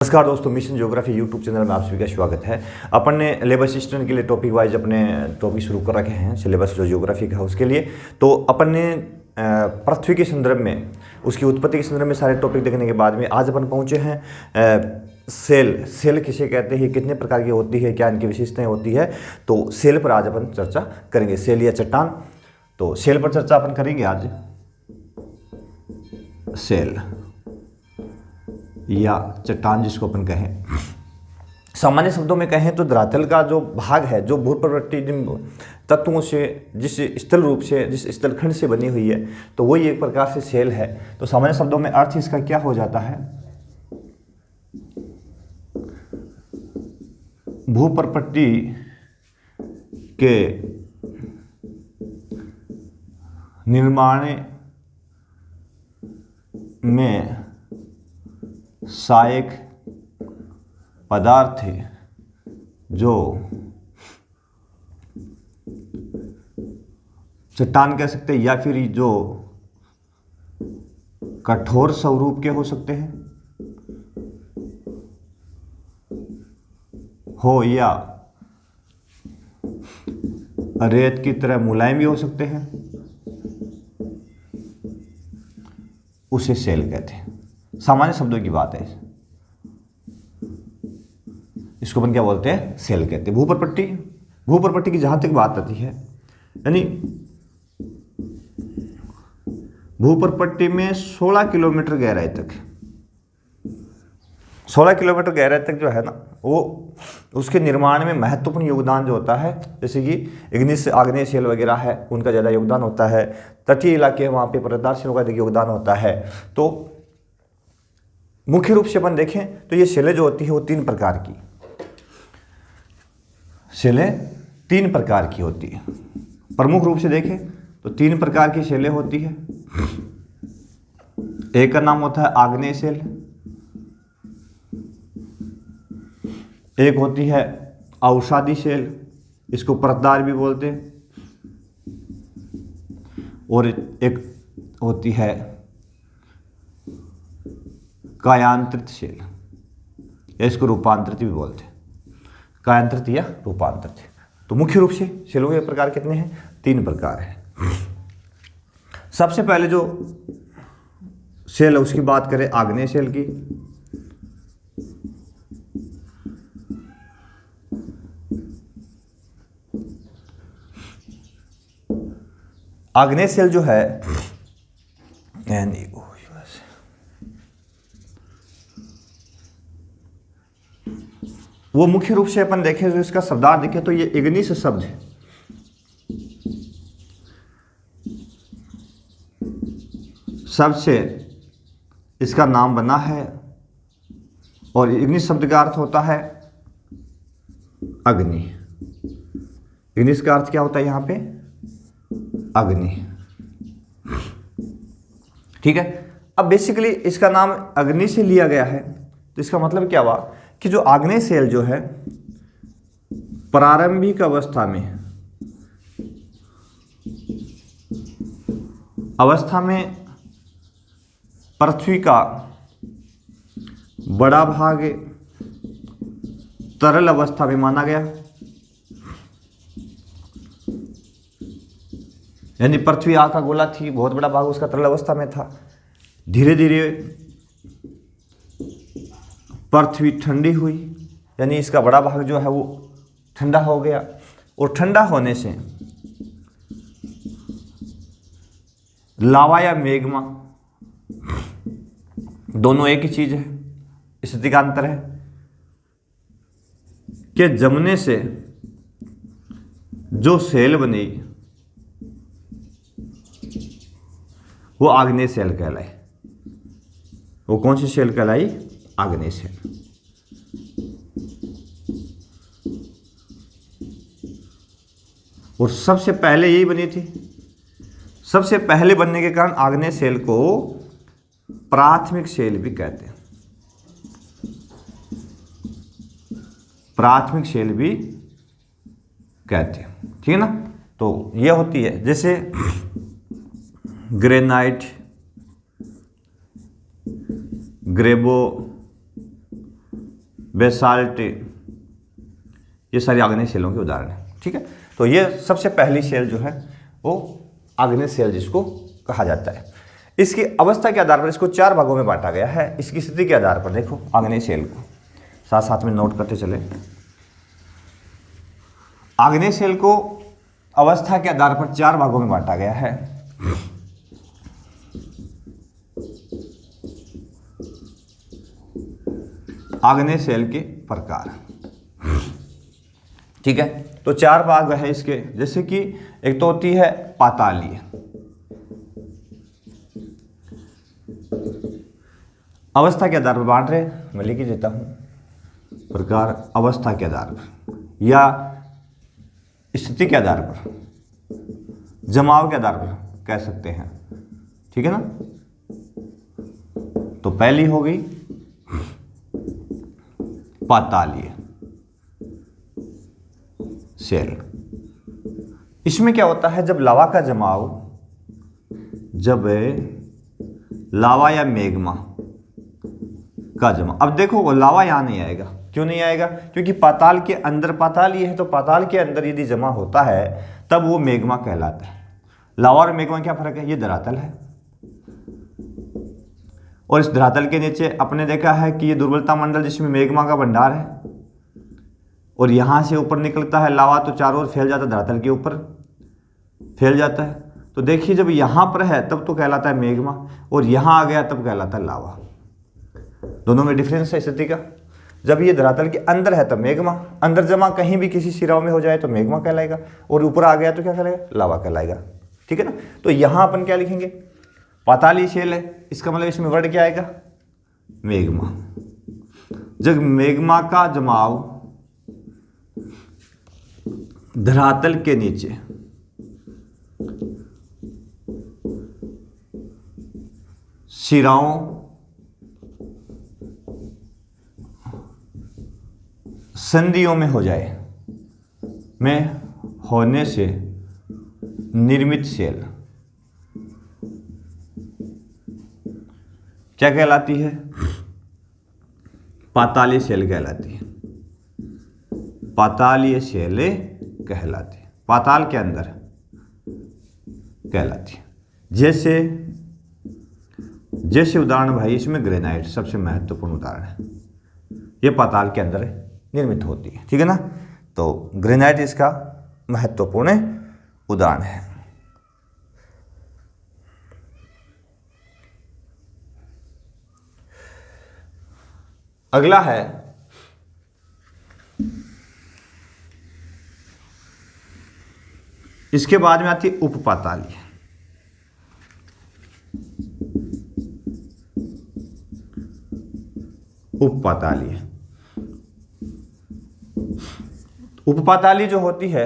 नमस्कार दोस्तों, mission geography YouTube channel में आप सभी का स्वागत है। अपन ने लेबर असिस्टेंट के लिए टॉपिक वाइज अपने टॉपिक शुरू कर रखे हैं, सिलेबस जो ज्योग्राफी का है उसके लिए। तो अपन ने पृथ्वी के संदर्भ में, उसकी उत्पत्ति के संदर्भ में सारे टॉपिक देखने के बाद में आज अपन पहुंचे हैं सेल किसे कहते हैं, कितने प्रकार की होती है, क्या इनकी विशेषताएं होती है। तो सेल पर आज अपन चर्चा करेंगे, सेल या चट्टान। तो सेल पर चर्चा अपन करेंगे आज। सेल या चट्टान जिसको अपन कहें, सामान्य शब्दों में कहें तो धरातल का जो भाग है, जो भूपर्वतीय तत्वों से, जिस स्थल रूप से, जिस स्थलखंड से बनी हुई है, तो वही एक प्रकार से सेल है। तो सामान्य शब्दों में अर्थ इसका क्या हो जाता है? भूपर्वती के निर्माण में सहायक पदार्थ है जो चट्टान कह सकते हैं, या फिर जो कठोर स्वरूप के हो सकते हैं, हो या रेत की तरह मुलायम भी हो सकते हैं, उसे सेल कहते हैं। सामान्य शब्दों की बात है, इसको अपन क्या बोलते हैं? सेल कहते हैं। भूपर्वती की जहां तक बात आती है, यानी भूपर्वती में 16 किलोमीटर गहराई तक, 16 किलोमीटर गहराई तक जो है ना, वो उसके निर्माण में महत्वपूर्ण योगदान जो होता है, जैसे कि इग्निस आग्नेय सेल वगैरह है, उनका ज़्यादा योगदान होता है। तटीय इलाके वहाँ पे पर्वतदार सेलों का अधिक योगदान होता है। तो मुख्य रूप से अपन देखें तो ये सेलें जो होती है वो 3 प्रकार की, सेलें 3 प्रकार की होती है। प्रमुख रूप से देखें तो 3 प्रकार की सेलें होती है। एक का नाम होता है आग्नेय सेल, एक होती है अवसादी सेल, इसको परतदार भी बोलते हैं, और एक होती है कायांतरित सेल, या इसको रूपांतरित भी बोलते हैं, कायांतरित या रूपांतरित। तो मुख्य रूप से सेलों के प्रकार कितने हैं? 3 प्रकार हैं। सबसे पहले जो सेल है उसकी बात करें, आग्नेय सेल की। आग्नेय सेल जो है, वो मुख्य रूप से अपन देखें, जो इसका शब्दार्थ देखें तो ये इग्निस शब्द है, सबसे इसका नाम बना है, और इग्निस शब्द का अर्थ होता है अग्नि। इग्निस का अर्थ क्या होता है यहाँ पे? अग्नि। ठीक है। अब बेसिकली इसका नाम अग्नि से लिया गया है, तो इसका मतलब क्या हुआ कि जो आग्नेय सेल जो है, प्रारंभिक अवस्था में पृथ्वी का बड़ा भाग तरल अवस्था में माना गया, यानी पृथ्वी आग का गोला थी, बहुत बड़ा भाग उसका तरल अवस्था में था। धीरे धीरे पृथ्वी ठंडी हुई, यानी इसका बड़ा भाग जो है वो ठंडा हो गया, और ठंडा होने से लावा या मैग्मा, दोनों एक ही चीज है, स्थिति का अंतर है, कि जमने से जो सेल बनी वो आग्नेय सेल कहलाई। वो कौन सी सेल कहलाई? आग्नेय सेल। और सबसे पहले यही बनी थी। सबसे पहले बनने के कारण आग्नेय सेल को प्राथमिक सेल भी कहते हैं। प्राथमिक सेल भी कहते हैं, ठीक है ना। तो यह होती है जैसे ग्रेनाइट, ग्रेबो, बेसाल्ट, ये सारी आग्नेय सेलों के उदाहरण हैं। ठीक है, तो ये सबसे पहली सेल जो है वो आग्नेय सेल जिसको कहा जाता है। इसकी अवस्था के आधार पर इसको 4 भागों में बांटा गया है। इसकी स्थिति के आधार पर देखो आग्नेय सेल को साथ साथ में नोट करते चले। आग्नेय सेल को अवस्था के आधार पर 4 भागों में बांटा गया है। आग्नेय सेल के प्रकार, ठीक है, तो 4 भाग है इसके। जैसे कि एक तो होती है पातालीय, अवस्था के आधार पर बांट रहे, मैं लिख ही देता हूं प्रकार अवस्था के आधार पर या स्थिति के आधार पर, जमाव के आधार पर कह सकते हैं। ठीक है ना, तो पहली हो गई पातालीय सेल। इसमें क्या होता है, जब लावा का जमाव, जब लावा या मैग्मा का जमा, अब देखो वो लावा यहां नहीं आएगा, क्यों नहीं आएगा, क्योंकि पाताल के अंदर, पाताल ये है तो पाताल के अंदर यदि जमा होता है तब वो मैग्मा कहलाता है। लावा और मैग्मा क्या फर्क है, ये धरातल है और इस धरातल के नीचे अपने देखा है कि ये दुर्बलता मंडल जिसमें मैग्मा का भंडार है और यहां से ऊपर निकलता है लावा, तो चारों ओर फैल जाता है, धरातल के ऊपर फैल जाता है। तो देखिए जब यहां पर है तब तो कहलाता है मैग्मा और यहां आ गया तब कहलाता है लावा। दोनों में डिफरेंस है स्थिति का। जब ये धरातल के अंदर है तब मैग्मा, अंदर जमा कहीं भी किसी सिराओं में हो जाए तो मैग्मा कहलाएगा और ऊपर आ गया तो क्या कहलाएगा, लावा कहलाएगा। ठीक है ना, तो यहां अपन क्या लिखेंगे, पातालीय सेल है, इसका मतलब इसमें वर्ड क्या आएगा, मैग्मा। जब मैग्मा का जमाव धरातल के नीचे सिराओं संधियों में हो जाए, में होने से निर्मित सेल क्या कहलाती है, पातालीय सेल कहलाती है। पातालीय सेल कहलाती है, पाताल के अंदर कहलाती है। जैसे जैसे उदाहरण भाई इसमें ग्रेनाइट सबसे महत्वपूर्ण उदाहरण है, ये पाताल के अंदर निर्मित होती है। ठीक है ना, तो ग्रेनाइट इसका महत्वपूर्ण उदाहरण है। अगला है इसके बाद में आती है उपपातालीय। उपपातालीय, उपपातालीय जो होती है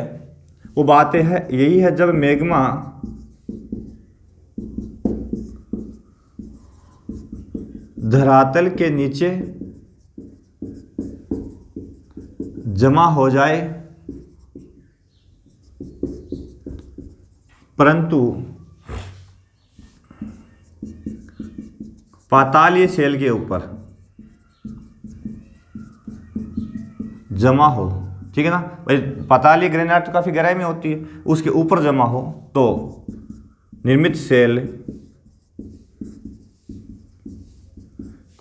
वो बात है यही है, जब मैग्मा धरातल के नीचे जमा हो जाए परंतु पातालीय सेल के ऊपर जमा हो। ठीक है ना भाई, पातालीय ग्रेनाइट तो काफी गहराई में होती है, उसके ऊपर जमा हो तो निर्मित सेल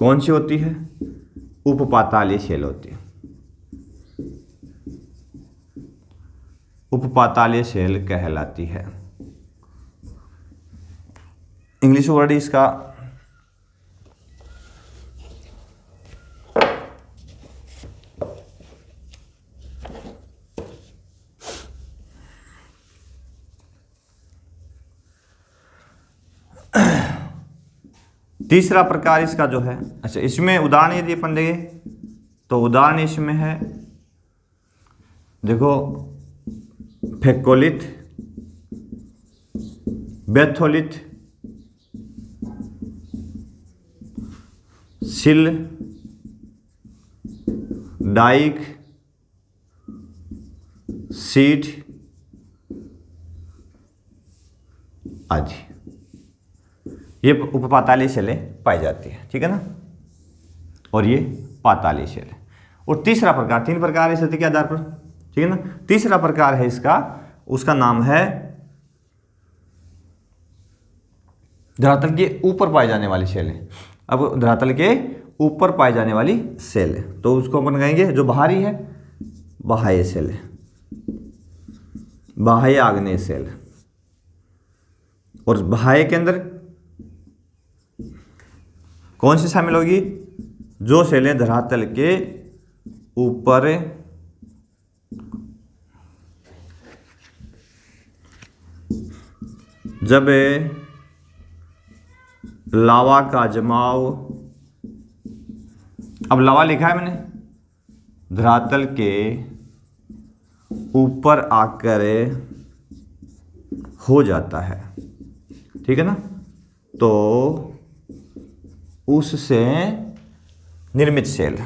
कौन सी होती है, उपपातालीय सेल होती है। उपपातालीय सेल कहलाती है। इंग्लिश वर्ड इसका तीसरा प्रकार इसका जो है, अच्छा इसमें उदाहरण यदि अपन देखें तो उदाहरण इसमें है, देखो फेकोलिथ, बेथोलिथ, सिल, डाइक, सीट आदि, ये उपपातालीय सेलें पाई जाती है। ठीक है ना, और ये पातालीय सेल है। और तीसरा प्रकार, 3 प्रकार है स्थिति के आधार पर, ठीक है ना। तीसरा प्रकार है इसका, उसका नाम है धरातल के ऊपर पाई जाने वाली सेल। अब धरातल के ऊपर पाई जाने वाली सेल, तो उसको अपन कहेंगे जो बाहरी है बाह्य सेल, बाह्य आग्नेय सेल। और बाह्य के अंदर कौन सी शामिल होगी? जो सेलें धरातल के ऊपर जब लावा का जमाव, अब लावा लिखा है मैंने, धरातल के ऊपर आकर हो जाता है, ठीक है ना, तो उससे निर्मित सेल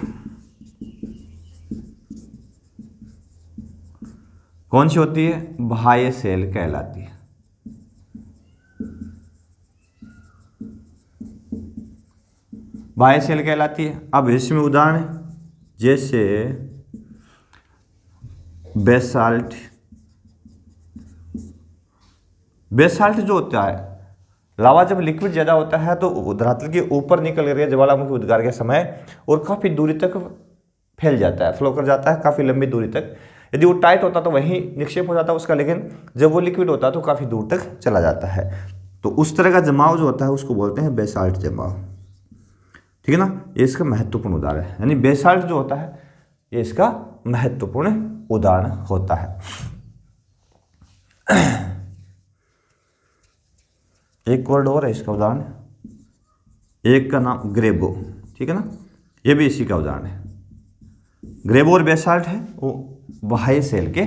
कौन सी होती है? बाह्य सेल कहलाती है। बाह्य सेल कहलाती है। अब इसमें उदाहरण जैसे बेसाल्ट। बेसाल्ट जो होता है, लावा जब लिक्विड ज़्यादा होता है तो धरातल के ऊपर निकल कर ज्वालामुखी उद्गार के समय और काफ़ी दूरी तक फैल जाता है, फ्लो कर जाता है काफ़ी लंबी दूरी तक। यदि वो टाइट होता तो वहीं निक्षेप हो जाता उसका, लेकिन जब वो लिक्विड होता है तो काफ़ी दूर तक चला जाता है। तो उस तरह का जमाव जो होता है उसको बोलते हैं बेसाल्ट जमाव, ठीक है ना। ये इसका महत्वपूर्ण उदाहरण है, यानी बेसाल्ट जो होता है ये इसका महत्वपूर्ण उदाहरण होता है। एक वर्ड और है इसका उदाहरण, एक का नाम ग्रेबो, ठीक है ना, ये भी इसी का उदाहरण है। ग्रेबो और बेसाल्ट है वो बाह्य सेल के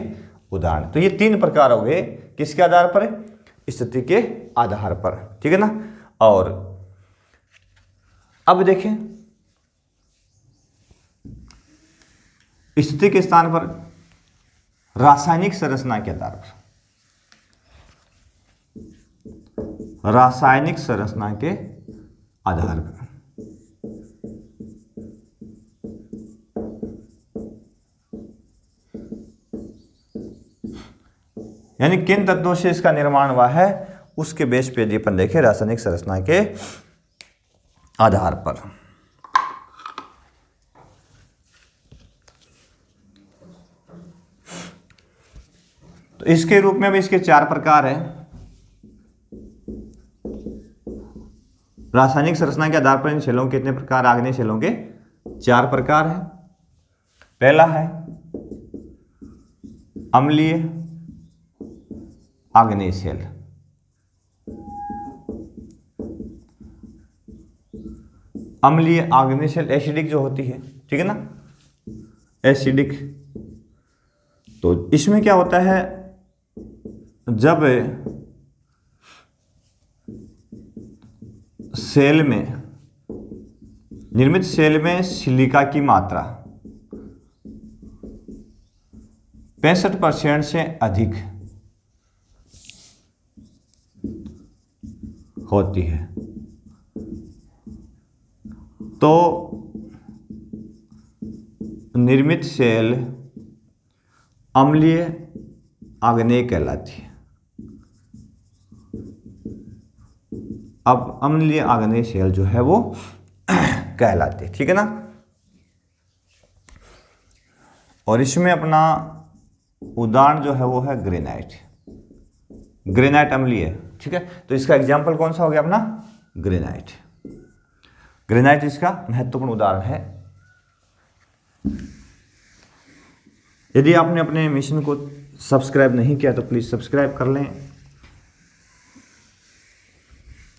उदाहरण। तो ये 3 प्रकार हो गए, किसके आधार पर? स्थिति के आधार पर, ठीक है ना। और अब देखें स्थिति के स्थान पर रासायनिक संरचना के आधार पर, रासायनिक संरचना के आधार पर यानी किन तत्वों से इसका निर्माण हुआ है उसके बेस पे यदि अपन देखें रासायनिक संरचना के आधार पर। तो इसके रूप में भी इसके 4 प्रकार हैं। रासायनिक संरचना के आधार पर इन सेलों के कितने प्रकार? आग्नेय सेलों के 4 प्रकार हैं। पहला है अम्लीय आग्नेय सेल। अम्लीय आग्नेय सेल एसिडिक जो होती है, ठीक है ना, एसिडिक। तो इसमें क्या होता है, जब सेल में, निर्मित सेल में सिलिका की मात्रा 65% से अधिक होती है तो निर्मित सेल अम्लीय आग्नेय कहलाती है। अब अम्लीय आग्नेय सेल जो है वो कहलाती है, ठीक है ना। और इसमें अपना उदाहरण जो है वो है ग्रेनाइट। ग्रेनाइट अम्लीय है, ठीक है, तो इसका एग्जाम्पल कौन सा हो गया अपना? ग्रेनाइट। ग्रेनाइट इसका महत्वपूर्ण उदाहरण है। यदि आपने अपने मिशन को सब्सक्राइब नहीं किया तो प्लीज़ सब्सक्राइब कर लें।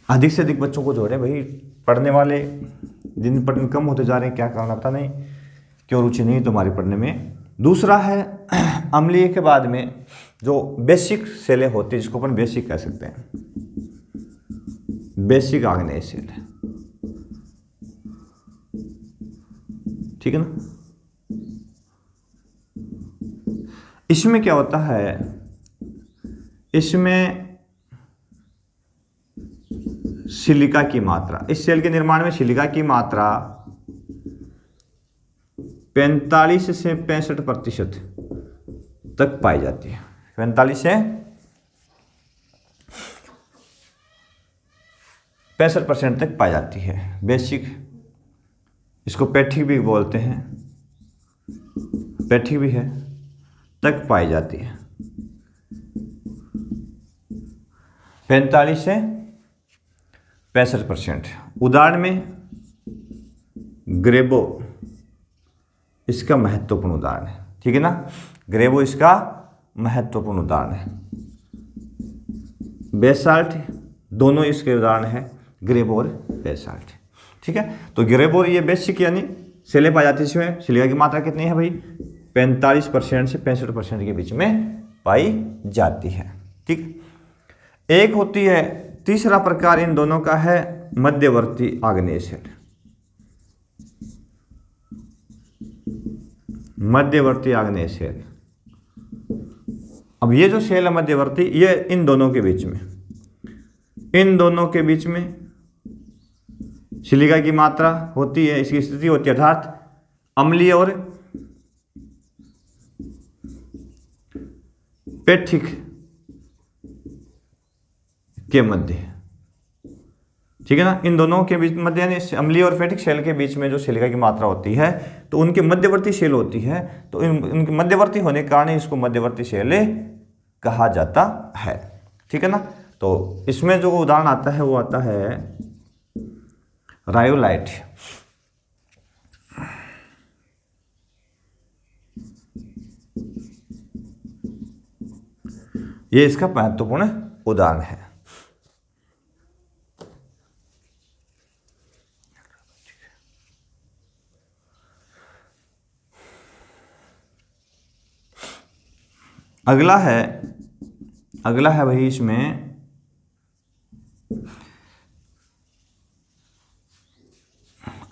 अधिक से अधिक बच्चों को जोड़ें भाई, पढ़ने वाले दिन पर दिन कम होते जा रहे हैं, क्या कारण पता नहीं, क्यों रुचि नहीं तुम्हारी पढ़ने में। दूसरा है अम्लीय के बाद में जो बेसिक सेलें होती है, जिसको अपन बेसिक कह सकते हैं, बेसिक आग्नेय सेल, ठीक है ना। इसमें क्या होता है, इसमें सिलिका की मात्रा, इस सेल के निर्माण में सिलिका की मात्रा 45 से 65% तक पाई जाती है। 45 से 65% तक पाई जाती है। बेसिक, इसको पैठिक भी बोलते हैं, पैठिक भी है, तक पाई जाती है। 45 से 65%। उदाहरण में ग्रेबो इसका महत्वपूर्ण उदाहरण है, ठीक है ना। ग्रेबो इसका महत्वपूर्ण उदाहरण है। बेसाल्ट दोनों इसके उदाहरण है, ग्रेबो और बेसाल्ट, ठीक है। तो ग्रेबो ये बेसिक यानी सेलें पाई जाती है, इसमें सिलिका की मात्रा कितनी है भाई, 45% से 65% के बीच में पाई जाती है, ठीक। एक होती है, तीसरा प्रकार इन दोनों का है मध्यवर्ती आग्नेय सेल। मध्यवर्ती आग्नेय सेल। अब ये जो सेल है मध्यवर्ती, ये इन दोनों के बीच में, इन दोनों के बीच में सिलिका की मात्रा होती है, इसकी स्थिति होती है, अर्थात अम्लीय और पैठिक के मध्य, ठीक है ना। इन दोनों के बीच मध्य यानी अम्लीय और पैठिक सेल के बीच में जो सिलिका की मात्रा होती है, तो उनके मध्यवर्ती सेल होती है, तो इनके मध्यवर्ती होने के कारण इसको मध्यवर्ती सेल कहा जाता है, ठीक है ना। तो इसमें जो उदाहरण आता है वो आता है रायोलाइट। ये इसका महत्वपूर्ण उदाहरण है। अगला है भाई इसमें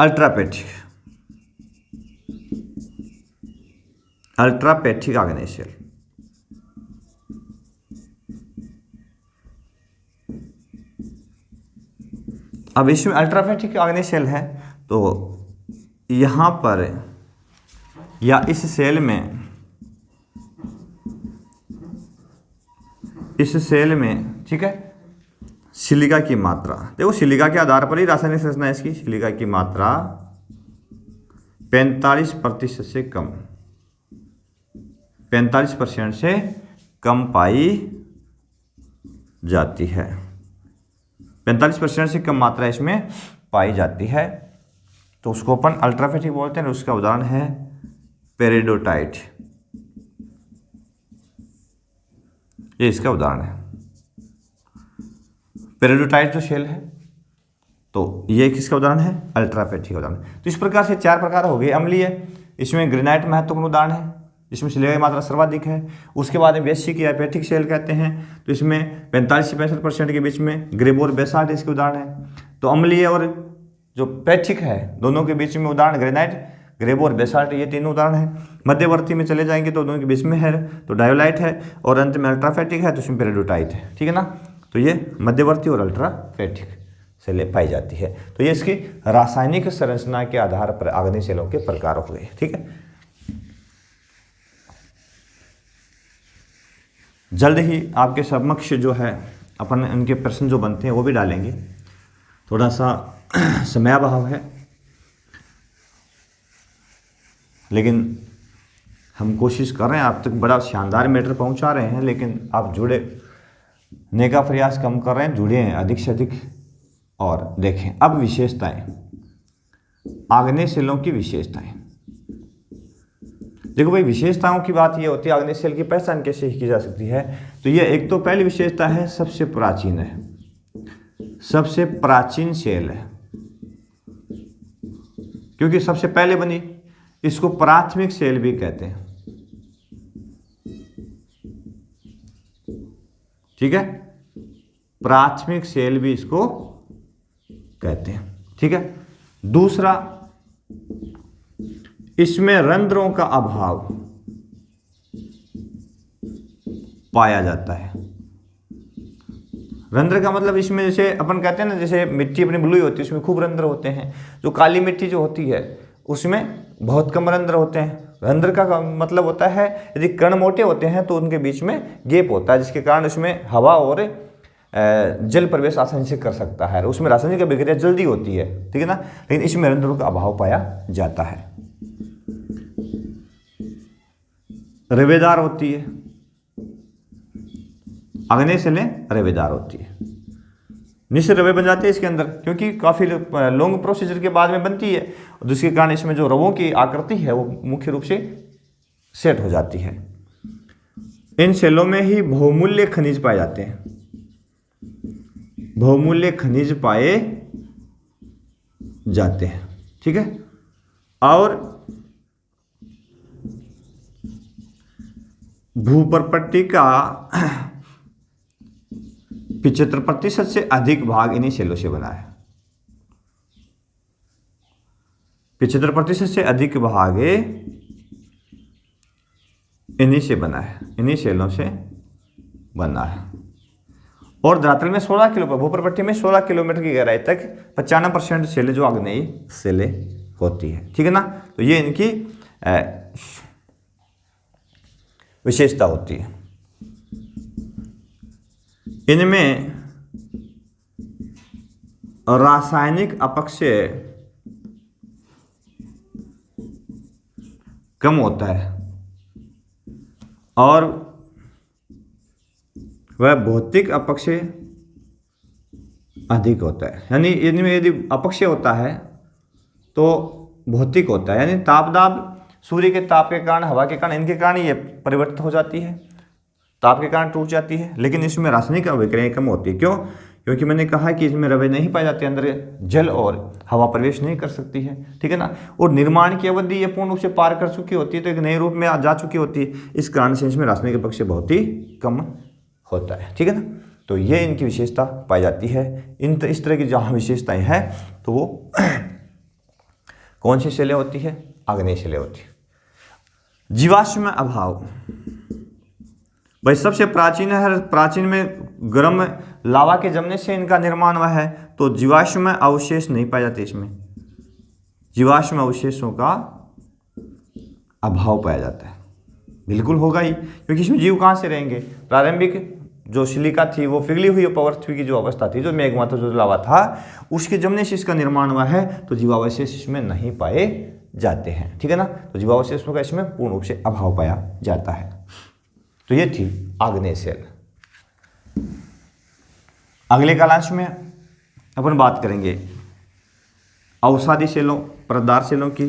अल्ट्रापैठिक, अल्ट्रापैठिक आग्नेय सेल। अब इसमें अल्ट्रापैठिक आग्नेय सेल है, तो यहां पर या इस सेल में, ठीक है, सिलिका की मात्रा, देखो सिलिका के आधार पर ही रासायनिक संरचना है इसकी। सिलिका की मात्रा 45% से कम, 45% से कम पाई जाती है। 45% से कम मात्रा इसमें पाई जाती है, तो उसको अपन अल्ट्रापैठिक बोलते हैं। उसका उदाहरण है पेरिडोटाइट, ये इसका उदाहरण है। पेरिडोटाइट जो सेल है, तो ये किसका उदाहरण है, अल्ट्रापैठिक उदाहरण। तो इस प्रकार से 4 प्रकार हो गए। अम्लीय, इसमें ग्रेनाइट महत्वपूर्ण उदाहरण है, जिसमें सिलिका की मात्रा सर्वाधिक है। उसके बाद में बेसिक या पैठिक सेल कहते हैं, तो इसमें 45 से 65% के बीच में ग्रेबो और बेसाल्ट इसके उदाहरण है। तो अम्लीय और जो पैठिक है दोनों के बीच में उदाहरण ग्रेनाइट, ग्रेबो और बेसाल्ट, ये तीनों उदाहरण है। मध्यवर्ती में चले जाएंगे तो दोनों के बीच में है तो डायोलाइट है, और अंत में अल्ट्रापैठिक है तो उसमें पेरिडोटाइट है, ठीक है ना। तो ये मध्यवर्ती और अल्ट्रापैठिक सेलें पाई जाती है। तो ये इसकी रासायनिक संरचना के आधार पर आग्नेय सेलों के प्रकार हो गए, ठीक है। जल्द ही आपके समक्ष जो है अपन इनके प्रश्न जो बनते हैं वो भी डालेंगे। थोड़ा सा समयाभाव है, लेकिन हम कोशिश कर रहे हैं आप तक बड़ा शानदार मैटर पहुंचा रहे हैं, लेकिन आप जुड़ने का प्रयास कम कर रहे हैं, जुड़े हैं अधिक से अधिक। और देखें अब विशेषताएं, आग्नेय सेलों की विशेषताएं। देखो भाई, विशेषताओं की बात ये होती है आग्नेय सेल की पहचान कैसे की जा सकती है। तो ये एक तो पहली विशेषता है, सबसे प्राचीन है, सबसे प्राचीन सेल है, क्योंकि सबसे पहले बनी। इसको प्राथमिक सेल भी कहते हैं, ठीक है, प्राथमिक सेल भी इसको कहते हैं, ठीक है। दूसरा, इसमें रंध्रों का अभाव पाया जाता है। रंध्र का मतलब इसमें जैसे अपन कहते हैं ना, जैसे मिट्टी अपनी बलुई होती है उसमें खूब रंध्र होते हैं, जो काली मिट्टी जो होती है उसमें बहुत कम रंध्र होते हैं। रंध्र का मतलब होता है यदि कण मोटे होते हैं तो उनके बीच में गैप होता है, जिसके कारण उसमें हवा और जल प्रवेश आसानी से कर सकता है, उसमें रासायनिक अभिक्रिया जल्दी होती है, ठीक है ना। लेकिन इसमें रंध्रों का अभाव पाया जाता है। रवेदार होती है, आग्नेय सेलें रवेदार होती है, निश्चित रवे बन जाते हैं इसके अंदर, क्योंकि काफ़ी लॉन्ग प्रोसीजर के बाद में बनती है, जिसके कारण इसमें जो रवों की आकृति है वो मुख्य रूप से सेट हो जाती है। इन सेलों में ही बहुमूल्य खनिज पाए जाते हैं, बहुमूल्य खनिज पाए जाते हैं, ठीक है। और भूपर्पट्टी का 75% से अधिक भाग इन्हीं सेलों से बना है। 75% से अधिक भाग इन्हीं से बना है, इन्हीं सेलों से बना है। और धरातल में 16 किलो, भूपर्पट्टी में 16 किलोमीटर की गहराई तक 95% सेलें जो आग्नेयी सेलें होती है, ठीक है ना। तो ये इनकी विशेषता होती है। इनमें रासायनिक अपक्षय कम होता है और वह भौतिक अपक्षय अधिक होता है। यानी इनमें यदि अपक्षय होता है तो भौतिक होता है, यानी ताप दाब सूर्य के ताप के कारण, हवा के कारण, इनके कारण ये परिवर्तित हो जाती है, ताप के कारण टूट जाती है। लेकिन इसमें रासायनिक अभिक्रियाएं कम होती है। क्यों? क्योंकि मैंने कहा कि इसमें रवे नहीं पाए जाते, अंदर जल और हवा प्रवेश नहीं कर सकती है, ठीक है ना। और निर्माण की अवधि ये पूर्ण रूप से पार कर चुकी होती है, तो एक नए रूप में जा चुकी होती है। इस कारण से इसमें रासायनिक अपक्षय बहुत ही कम होता है, ठीक है ना। तो ये इनकी विशेषता पाई जाती है। इस तरह की जहाँ विशेषताएं हैं तो वो कौन सी सेलें होती है? आग्नेय सेलें होती है। जीवाश्म अभाव भाई सबसे प्राचीन है, प्राचीन में गर्म लावा के जमने से इनका निर्माण हुआ है, तो जीवाश्म अवशेष नहीं पाए जाते इसमें, जीवाश्म अवशेषों का अभाव पाया जाता है। बिल्कुल होगा ही, क्योंकि इसमें जीव कहाँ से रहेंगे? प्रारंभिक जो सिलिका थी वो पिघली हुई पृथ्वी की जो अवस्था थी, जो मेघमा था, जो लावा था, उसके जमने से इसका निर्माण हुआ है, तो जीवावशेष इसमें नहीं पाए जाते हैं, ठीक है ना। तो जीवावशेषों का इसमें पूर्ण रूप से अभाव पाया जाता है। तो ये थी आग्नेय सेल। अगले क्लास में अपन बात करेंगे अवसादी सेलों, परतदार सेलों की,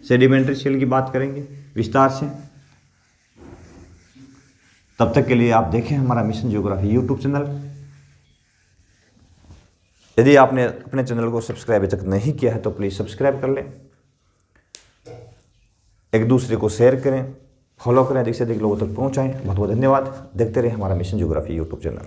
सेडिमेंट्री सेल की बात करेंगे विस्तार से। तब तक के लिए आप देखें हमारा मिशन ज्योग्राफी यूट्यूब चैनल। यदि आपने अपने चैनल को सब्सक्राइब अभी तक नहीं किया है तो प्लीज़ सब्सक्राइब कर लें, एक दूसरे को शेयर करें, फॉलो करें, अधिक से अधिक लोगों तक पहुंचाएं। बहुत बहुत धन्यवाद। देखते रहे हमारा मिशन ज्योग्राफी यूट्यूब चैनल।